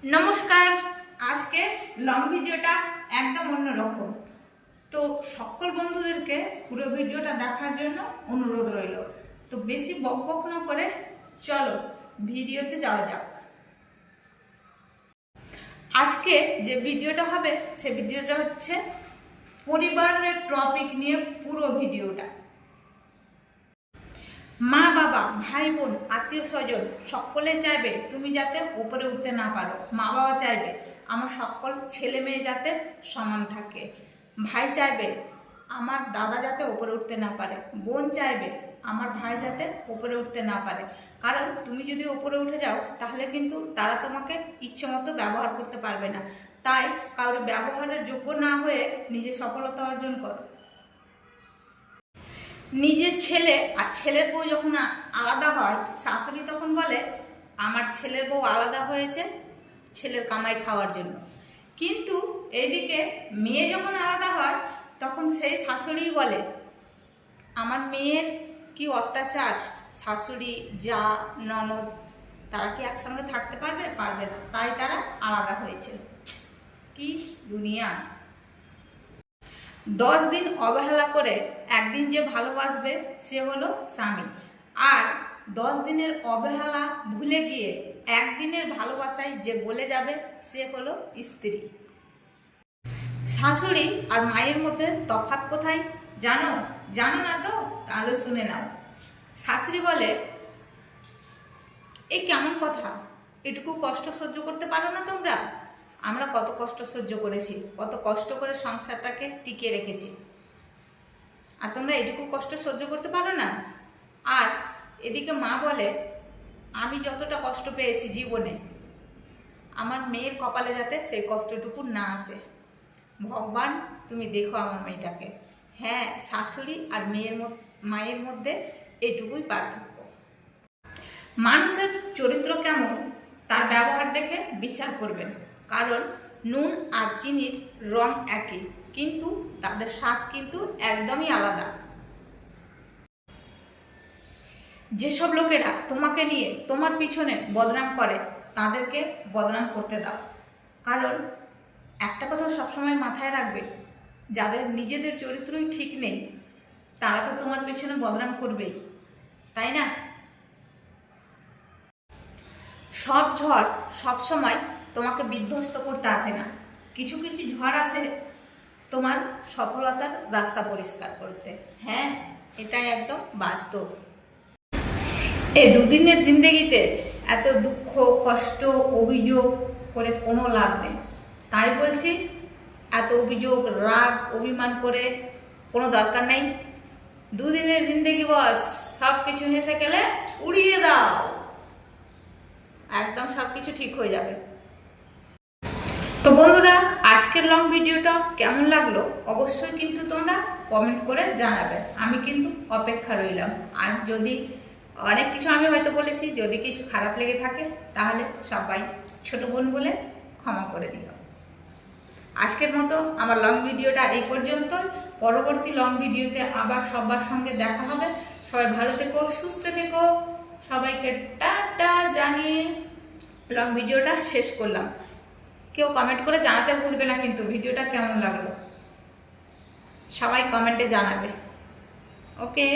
নমস্কার। আজকে লং ভিডিওটা একদম অন্যরকম। তো সকল বন্ধুদেরকে পুরো ভিডিওটা দেখার জন্য অনুরোধ রইল। তো বেশি বকবক না করে চলো ভিডিওতে যাওয়া যাক। আজকে যে ভিডিওটা হবে সে ভিডিওটা হচ্ছে পরিবারের টপিক নিয়ে পুরো ভিডিওটা। মা বাবা ভাই বোন আত্মীয় স্বজন সকলে চাইবে তুমি যাতে উপরে উঠতে না পারো। মা বাবা চাইবে আমার সকল ছেলে মেয়ে যাতে সমান থাকে। ভাই চাইবে আমার দাদা যাতে উপরে উঠতে না পারে। বোন চাইবে আমার ভাই যাতে উপরে উঠতে না পারে। কারণ তুমি যদি উপরে উঠে যাও তাহলে কিন্তু তারা তোমাকে ইচ্ছে মতো ব্যবহার করতে পারবে না। তাই কারোর ব্যবহারের যোগ্য না হয়ে নিজে সফলতা অর্জন করো। নিজের ছেলে আর ছেলের বউ যখন আলাদা হয় শাশুড়ি তখন বলে আমার ছেলের বউ আলাদা হয়েছে ছেলের কামাই খাওয়ার জন্য। কিন্তু এইদিকে মেয়ে যখন আলাদা হয় তখন সেই শাশুড়ি বলে আমার মেয়ের কি অত্যাচার, শাশুড়ি যা ননদ তারা কি একসঙ্গে থাকতে পারবে? পারবে না, তাই তারা আলাদা হয়েছে। কি দুনিয়া! 10 দিন অবহেলা করে একদিন যে ভালোবাসবে সে হলো স্বামী, আর 10 দিনের অবহেলা ভুলে গিয়ে একদিনের ভালোবাসায় যে গলে যাবে সে হলো স্ত্রী। শাশুড়ি আর মায়ের মধ্যে তফাৎ কোথায় জানো? জানো না তো? তাহলে শুনে নাও। শাশুড়ি বলে এই কেমন কথা, এটুকু কষ্ট সহ্য করতে পারো না তোমরা? আমরা কত কষ্ট সহ্য করেছি, কত কষ্ট করে সংসারটাকে টিকিয়ে রেখেছি, আর তোমরা এটুকু কষ্ট সহ্য করতে পারো না? আর এদিকে মা বলে আমি যতটা কষ্ট পেয়েছি জীবনে আমার মেয়ের কপালে যাতে সেই কষ্টটুকু না আসে। ভগবান তুমি দেখো আমার মেয়েটাকে। হ্যাঁ, শাশুড়ি আর মায়ের মধ্যে এইটুকুই পার্থক্য। মানুষের চরিত্র কেমন তার ব্যবহার দেখে বিচার করবেন। কারণ নুন আর চিনির রং একই, কিন্তু তাদের স্বাদ কিন্তু একদমই আলাদা। যেসব লোকেরা তোমাকে নিয়ে তোমার পিছনে বদনাম করে তাদেরকে বদনাম করতে দাও। কারণ একটা কথা সবসময় মাথায় রাখবে, যাদের নিজেদের চরিত্রই ঠিক নেই তারা তো তোমার পিছনে বদনাম করবেই, তাই না? সব ঝড় সবসময় তোমাকে বিধ্বস্ত করতে আসে না। কিছু কিছু ঝড় আসে তোমার সফলতার রাস্তা পরিষ্কার করতে। হ্যাঁ, এটাই একদম বাস্তব। এই দুদিনের জিন্দেগিতে এত দুঃখ কষ্ট অভিযোগ করে কোনো লাভ নেই। তাই বলছি এত অভিযোগ রাগ অভিমান করে কোনো দরকার নেই। দুদিনের জিন্দেগি বস, সব কিছু হেসে গেলে উড়িয়ে দাও, একদম সব কিছু ঠিক হয়ে যাবে। তো বন্ধুরা, আজকের লং ভিডিওটা কেমন লাগলো অবশ্যই কিন্তু তোমরা কমেন্ট করে জানাবে। আমি কিন্তু অপেক্ষা রইলাম। আর যদি অনেক কিছু আমি হয়তো বলেছি, যদি কিছু খারাপ লেগে থাকে তাহলে সবাই ছোট বোন বলে ক্ষমা করে দিও। আজকের মতো আমার লং ভিডিওটা এই পর্যন্ত। পরবর্তী লং ভিডিওতে আবার সবার সঙ্গে দেখা হবে। সবাই ভালো থেকো, সুস্থ থেকো। সবাইকে টাটা জানিয়ে লং ভিডিওটা শেষ করলাম। কেউ কমেন্ট করে জানাতে ভুলবে না কিন্তু ভিডিওটা কেমন লাগলো। সবাই কমেন্টে জানাবে। ওকে।